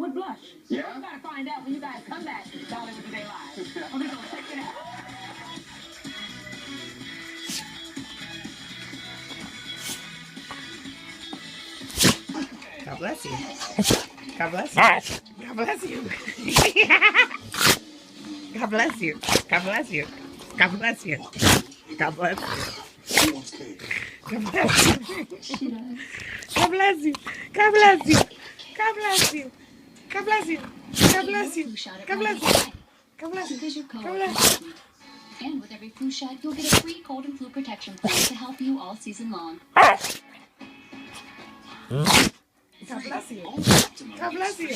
with blush. Yeah? You gotta find out when you guys come back to Hollywood Today Live. I'm just gonna check it out. God bless you. God bless you. God bless you. God bless you. God bless you. God bless you. God bless you. God bless you. God bless you. God bless you. God bless you. God bless you. God bless you. God bless you. God bless you. God bless you. And with every flu shot, you'll get a free cold and flu protection plan to help you all season long. God bless you. God bless you.